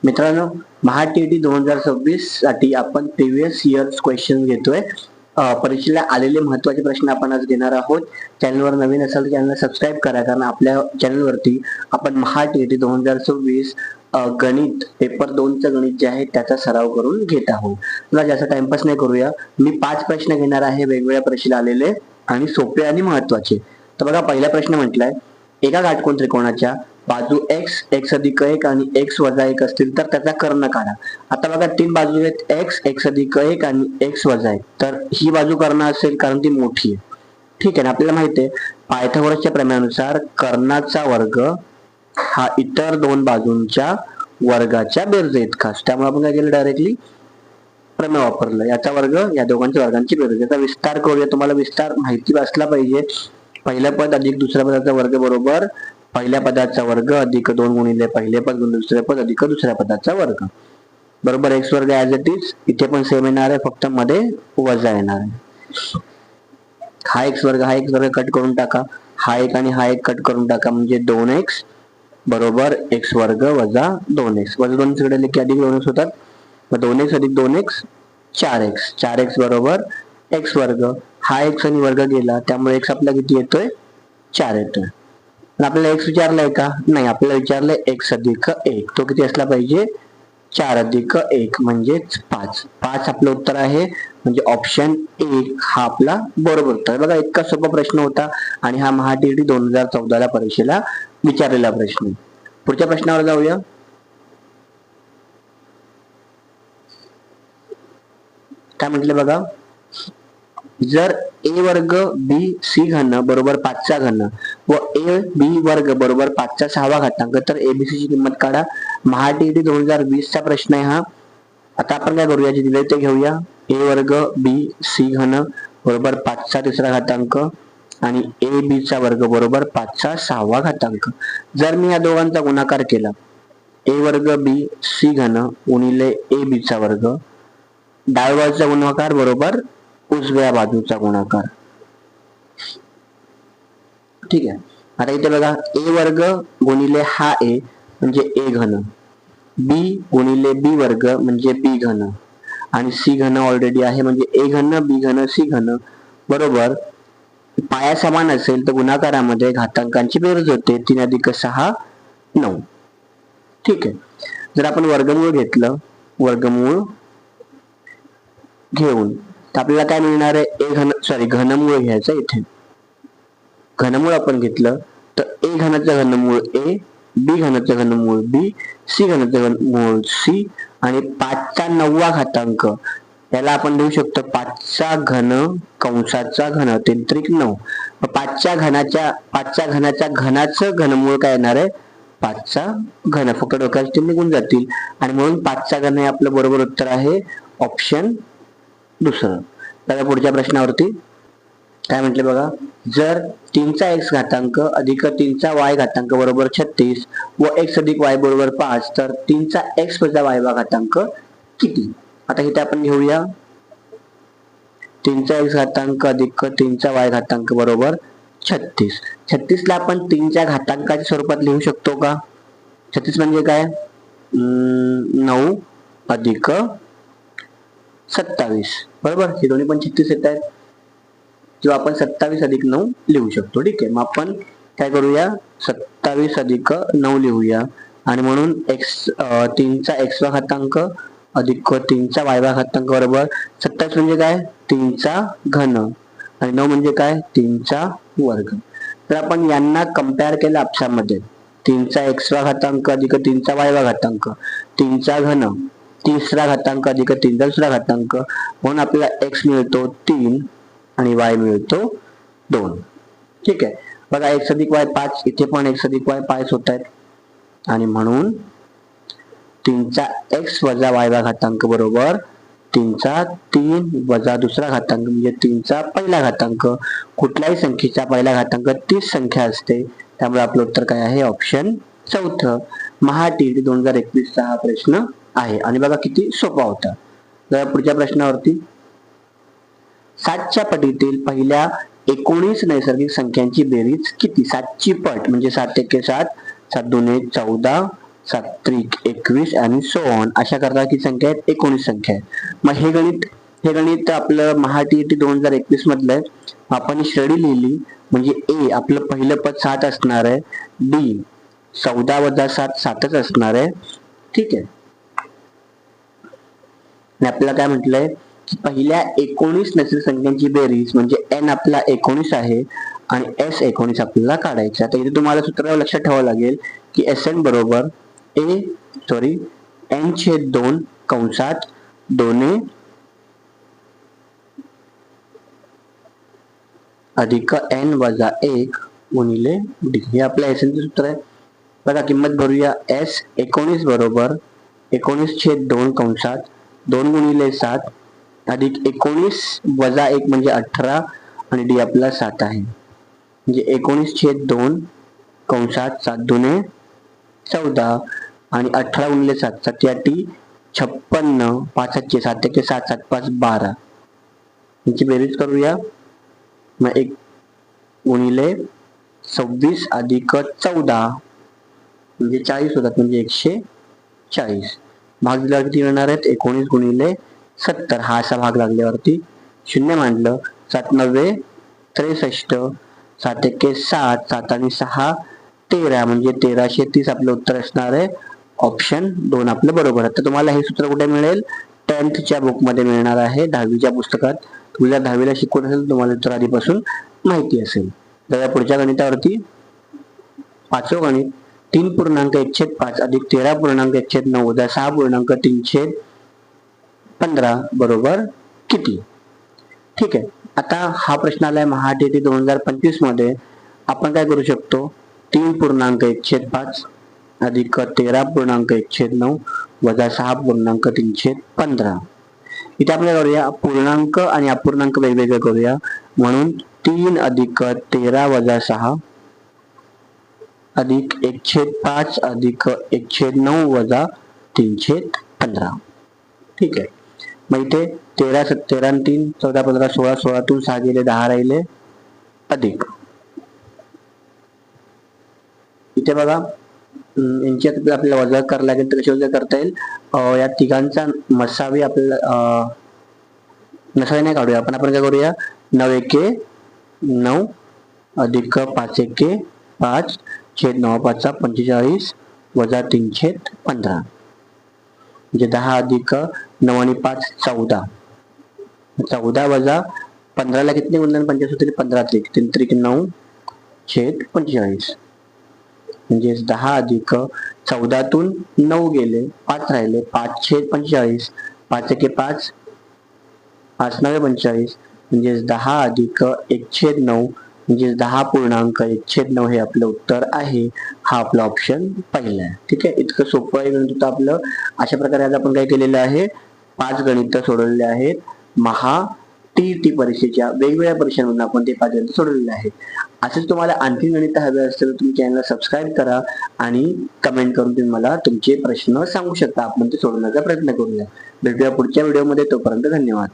मित्रांनो, महा टी 2026 साठी आपण प्रिव्हियस इयर्स क्वेश्चन घेतोय. परीक्षेला आलेले महत्त्वाचे प्रश्न आपण आज घेणार आहोत. चॅनलवर नवीन असाल तर चॅनल सबस्क्राईब करा, कारण आपल्या चॅनलवरती आपण महा टी 2026 गणित पेपर 2 चं गणित जे आहे त्याचा सराव करून घेत आहोत. तुला जास्त टाइमपास नाही करूया. मी 5 प्रश्न घेणार आहे, वेगवेगळ्या परीक्षेला आलेले आणि सोपे आणि महत्त्वाचे. तर बघा, पहिला प्रश्न म्हटलाय, एका काटकोन त्रिकोणाच्या बाजू x, x अधिक 1 आणि x वजा 1 असतील तर त्याचा कर्ण काढा. आता बघा, 3 बाजू आहेत, x, x अधिक 1 आणि x वजा 1. तर ही बाजू कर्ण असेल कारण ती मोठी आहे. ठीक आहे ना. आपल्याला माहिती आहे पायथागोरसच्या प्रमेयानुसार कर्णाचा वर्ग हा इतर दोन बाजूंच्या वर्गाच्या बेरजे इतका असतो. त्यामुळे आपण काय केलं, डायरेक्टली प्रमेय वापरलं. याचा वर्ग या दोघांच्या वर्गांची बेरीज. याचा विस्तार करूया. तुम्हाला विस्तार माहिती असला पाहिजे. पहिलं पद अधिक दुसऱ्या पदाचा वर्ग बरोबर पहिल्या पदाचा वर्ग अधिक 2 गुणिले पहिले पद गुणिले दुसरे पद अधिक दुसऱ्या पदाचा वर्ग बरोबर x वर्ग ऍज इट इज. इथे पण सेम येणार आहे, फक्त मध्ये वजा येणार आहे. हा x वर्ग कट करून टाका. हा एक आणि हा एक कट करून टाका, म्हणजे 2x बरोबर x वर्ग वजा 2x. वजा 2 इकडे आले की अधिक 2x होतात. मग 2x अधिक 2x 4x. 4x बरोबर x वर्ग. हा x आणि वर्ग गेला, त्यामुळे x आपला किती येतोय, 4 येतोय. आपल्याला x विचारलाय का, नाही, आपल्याला विचारलंय x अधिक 1. तो किती असला पाहिजे, 4 अधिक 1 म्हणजेच 5. 5 आपलं उत्तर आहे, म्हणजे ऑप्शन 1 हा आपला बरोबर उत्तर. बघा, इतका सोपा प्रश्न होता आणि हा महा टी 2014 परीक्षेला विचारलेला प्रश्न. पुढच्या प्रश्नावर जाऊया. काय म्हटले बघा, जर a वर्ग b c घन बरोबर 5 चा घन व a b वर्ग बरोबर 5 चा 6वा घातांक, तर abc ची किंमत काढा. महा टी 2020 चा प्रश्न आहे हा. आता आपण काय करूया, जे दिले ते घेऊया. a वर्ग b c घन बरोबर 5 चा 3रा घातांक आणि a b चा वर्ग बरोबर 5 चा 6वा घातांक. जर मी या दोघांचा गुणाकार केला, a वर्ग b c घन गुणिले a b चा वर्ग, डाव्या बाजूचा गुणाकार बरोबर उजव्या बाजूचा गुणाकार. ठीक आहे. आता इथे बघा, a वर्ग गुणिले हा a म्हणजे a घन, b गुणिले b वर्ग म्हणजे b घन आणि c घन ऑलरेडी आहे, म्हणजे a घन b घन c घन बरोबर. पाया समान असेल तर गुणाकारामध्ये घातांकांची बेरीज होते. 3 अधिक 6 9. ठीक आहे. जर आपण वर्गमूळ घेतलं, वर्गमूळ घेऊन तर आपल्याला काय मिळणार आहे, घनमूळ घ्यायचं. इथे घनमूळ आपण घेतलं तर a घनाचं घनमूळ a, b घनाचं घनमूळ b, c घनाचं घनमूळ c आणि 5 चा 9वा घातांक याला आपण लिहू शकतो 5 चा घन कंसाचा घन 3 5 च्या घनाच्या घनाचं घनमूळ काय येणार आहे, 5 चा घन. फक्त डोक्याचे निघून जातील आणि म्हणून 5 चा घन हे आपलं बरोबर उत्तर आहे, ऑप्शन दुसरं. तर पुढच्या प्रश्नावरती काय म्हटले बघा, जर 3 चा x घातांक अधिक 3 चा y घातांक बरोबर 36 व x अधिक y बरोबर 5, तर 3 चा x वजा y घातांक किती. आता इथे आपण घेऊया 3 चा x घातांक अधिक 3 चा y घातांक बरोबर 36. 36 ला आपण 3 च्या घातांकाच्या स्वरूपात लिहू शकतो का. 36 म्हणजे काय, 9 अधिक 27 बरोबर. हे दोन्ही पण 36 येत आहेत, किंवा आपण 27 अधिक 9 लिहू शकतो. ठीक आहे. मग आपण काय करूया, 27 अधिक 9 लिहूया आणि म्हणून 3 चा x वा घातांक अधिक 3 चा y वा घातांक बरोबर 27 म्हणजे काय, 3 चा घन आणि 9 म्हणजे काय, 3 चा वर्ग. तर आपण यांना कंपेअर केलं आपसामध्ये, 3 चा x वा घातांक अधिक 3 चा y वा घातांक, 3 चा घन, 3रा घातांक अधिक 3 चा 2रा घातांक, म्हणून आपल्याला x मिळतो 3 आणि y मिळतो 2. ठीक आहे. बघा, x अधिक y 5, इथे पण x अधिक y 5 होत आहेत आणि म्हणून 3 चा x वजा y वा घातांक बरोबर 3 चा 3 वजा 2रा घातांक म्हणजे 3 चा पहिला घातांक. कुठल्याही संख्येचा पहिला घातांक 30 संख्या असते, त्यामुळे आपलं उत्तर काय आहे, ऑप्शन चौथं. महा टी 2021 चा हा प्रश्न आहे आणि बघा किती सोपा होता. तर पुढच्या प्रश्नावरती, 7च्या पटीतील पहिल्या 19 नैसर्गिक संख्यांची बेरीज किती. 7 ची पट म्हणजे 7 एके 7, 7 दुने 14, 7 त्रिक 21 आणि सो ऑन अशा प्रकारची संख्या आहेत 19 संख्या आहे. मग हे गणित आपलं महा TET 2021 मधलं आहे. आपण ही श्रेणी लिहिली म्हणजे ए आपलं पहिलं पद 7 असणार आहे, डी 14 वजा 7 7च असणार आहे. ठीक आहे. आणि आपल्याला काय म्हटलंय की पहिल्या 19 नैसर्गिक संख्यांची बेरीज म्हणजे n आपला 19 आहे आणि s 19 आपल्याला काढायचं. आता इथे तुम्हाला सूत्र लक्षात ठेवावं लागेल की Sn बरोबर n/2 कंसात 2 अधिक n वजा 1 गुणिले d हे आपलं Sn चे सूत्र आहे. बघा किंमत भरूया. s 19 बरोबर 19/2 कंसात 2 गुणिले 7 अधिक 19 वजा 1 म्हणजे 18 आणि d आपला 7 आहे. म्हणजे 19/2 कंसात 7 दुने 14 आणि 18 गुणिले 7 7 56 5 7 7 7 5 12 यांची बेरीज करूया. मग 1 गुणिले 26 अधिक 14 म्हणजे 40 होतात म्हणजे 140. भाग दिल्यावर किती येणार आहेत 19 गुणिले 70 हा असा भाग लागल्यावरती 0 मांडलं 7 9 63 7 1 7 7 आणि 6 13 म्हणजे 1330 आपलं उत्तर असणार आहे. ऑप्शन 2 आपलं बरोबर आहे. तर तुम्हाला हे सूत्र कुठे मिळेल 10th च्या बुक मध्ये मिळणार आहे. 10वीच्या पुस्तकात तुला 10वीला शिकवत असेल तुम्हाला उत्तर आधीपासून माहिती असेल. तर पुढच्या गणितावरती 5वं गणित 3.1/5 अधिक 13.1/9 वजा 6.3/15 बरोबर किती. ठीक आहे. आता हा प्रश्न आलाय महा TET 2025 मध्ये. आपण काय करू शकतो 3.1/5 अधिक 13.1/9 वजा 6.3/15. इथे आपल्याला करूया पूर्णांक आणि अपूर्णांक वेगवेगळे करूया. म्हणून 3 अधिक 13 वजा 6 अधिक 1/5 अधिक 1/9 वजा 3/15. ठीक आहे. मग इथे 13 13 आणि 3 14 15 16 16तून 6 गेले 10 राहिले अधिक इथे बघा यांच्यात आपल्याला वजा करायला लागेल. तर कशी वजा करता येईल या तिघांचा मसावी आपल्याला मसावी नाही काढूया आपण काय करूया 9 एके 9 अधिक 5 एके 5 छेद 9 5 45 वजा 3/15 म्हणजे 10 अधिक 9 आणि 5 14 14 वजा 15 ला किती गुणले 45 होते 15 त्रिक 9 छेद 45 म्हणजे 10 अधिक 14तून 9 गेले 5 राहिले 5/45 5 एके 5 5 9 45 म्हणजे 10 अधिक 1/9 म्हणजे 10.1/9 हे आपलं उत्तर आहे. हा आपला ऑप्शन पहिला आहे. ठीक आहे. इतकं सोपं आहे गणित आपलं. अशा प्रकारे आज आपण काय केलेलं आहे 5 गणित सोडवलेले आहेत. महा TET परीक्षेच्या वेगवेगळ्या परीक्षांमधून आपण ते 5 गणित सोडवलेले आहेत. असेच तुम्हाला आणखी गणित हवे असतील तर तुम्ही चॅनलला सबस्क्राईब करा आणि कमेंट करून तुम्ही मला तुमचे प्रश्न सांगू शकता. आपण ते सोडवण्याचा प्रयत्न करूया. भेटूया पुढच्या व्हिडिओमध्ये. तोपर्यंत धन्यवाद.